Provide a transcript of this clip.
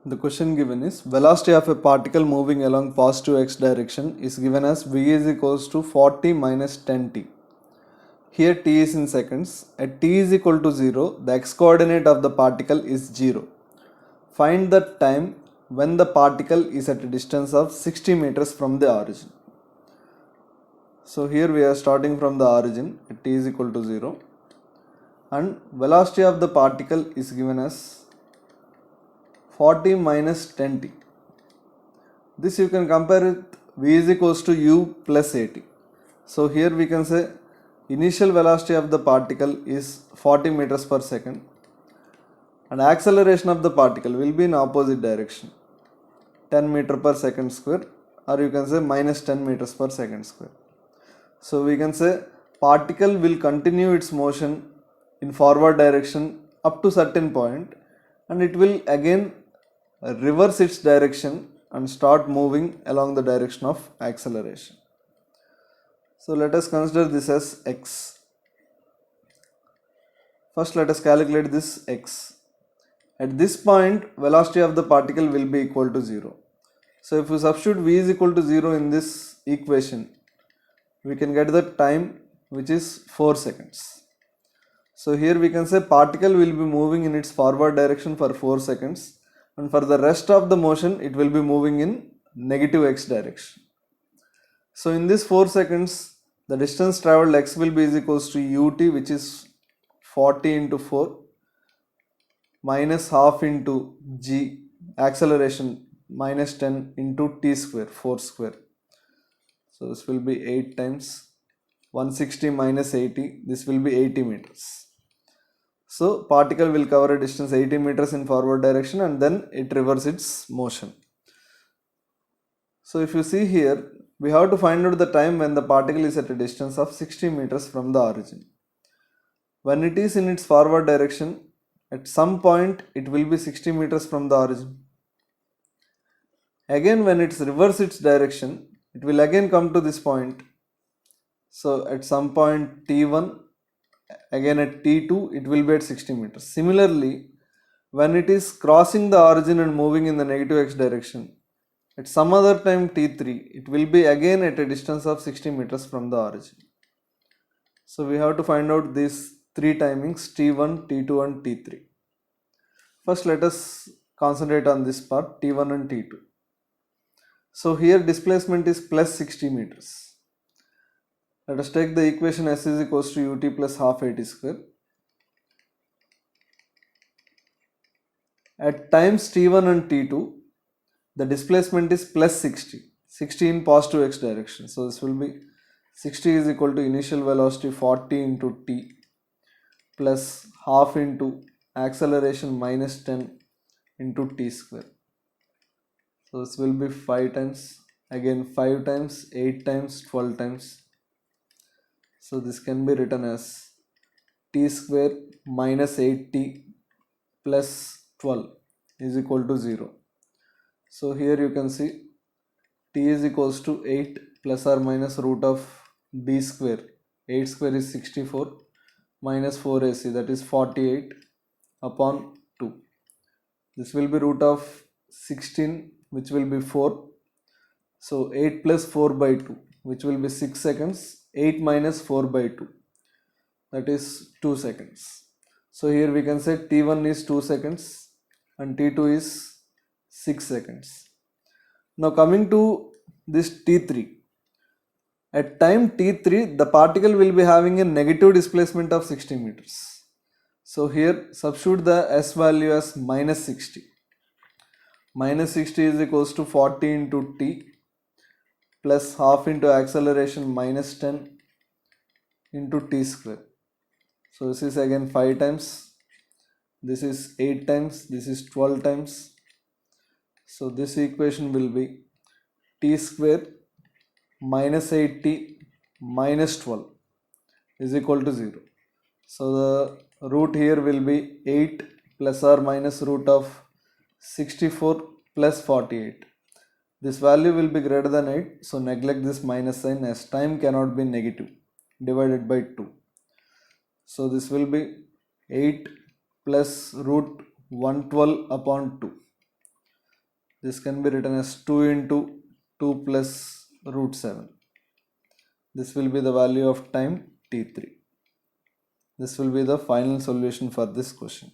The question given is velocity of a particle moving along positive x direction is given as v is equals to 40 minus 10t. Here t is in seconds. At t is equal to 0, the x coordinate of the particle is 0. Find the time when the particle is at a distance of 60 meters from the origin. So here we are starting from the origin at t is equal to 0 and velocity of the particle is given as 40 minus 10t. This you can compare with v is equals to u plus at. So here we can say initial velocity of the particle is 40 meters per second and acceleration of the particle will be in opposite direction, 10 meter per second square, or you can say minus 10 meters per second square. So we can say particle will continue its motion in forward direction up to certain point and it will again reverse its direction and start moving along the direction of acceleration. So let us consider this as x. First let us calculate this x. At this point velocity of the particle will be equal to 0. So if we substitute v is equal to 0 in this equation, we can get the time which is 4 seconds. So here we can say particle will be moving in its forward direction for 4 seconds and for the rest of the motion it will be moving in negative x direction. So in this 4 seconds the distance travelled x will be is equals to ut, which is 40 into 4 minus half into g acceleration minus 10 into t square, 4 square. So this will be 8 times 160 minus 80, this will be 80 meters. So particle will cover a distance 80 meters in forward direction and then it reverses its motion. So if you see here, we have to find out the time when the particle is at a distance of 60 meters from the origin. When it is in its forward direction, at some point it will be 60 meters from the origin. Again when it reverses its direction, it will again come to this point. So at some point t1, again at t2 it will be at 60 meters. Similarly, when it is crossing the origin and moving in the negative x direction, at some other time t3 it will be again at a distance of 60 meters from the origin. So we have to find out these three timings t1, t2 and t3. First let us concentrate on this part t1 and t2. So here displacement is plus 60 meters. Let us take the equation s is equals to ut plus half at square. At times t1 and t2, the displacement is plus 60, 60 in positive x direction. So this will be 60 is equal to initial velocity 40 into t plus half into acceleration minus 10 into t square. So this will be 5 times, again 5 times, 8 times, 12 times. So this can be written as t square minus 8t plus 12 is equal to 0. So here you can see t is equals to 8 plus or minus root of b square. 8 square is 64 minus 4ac, that is 48 upon 2. This will be root of 16, which will be 4. So 8 plus 4 by 2, which will be 6 seconds. 8 minus 4 by 2, that is 2 seconds. So here we can say t1 is 2 seconds and t2 is 6 seconds. Now coming to this t3. At time t3, the particle will be having a negative displacement of 60 meters. So here substitute the s value as minus 60. Minus 60 is equals to 40 into t plus half into acceleration minus 10 into t square. So this is again 5 times, this is 8 times, this is 12 times. So this equation will be t square minus 8t minus 12 is equal to 0. So the root here will be 8 plus or minus root of 64 plus 48. This value will be greater than 8, so neglect this minus sign as time cannot be negative, divided by 2. So this will be 8 plus root 112 upon 2. This can be written as 2 into 2 plus root 7. This will be the value of time t3. This will be the final solution for this question.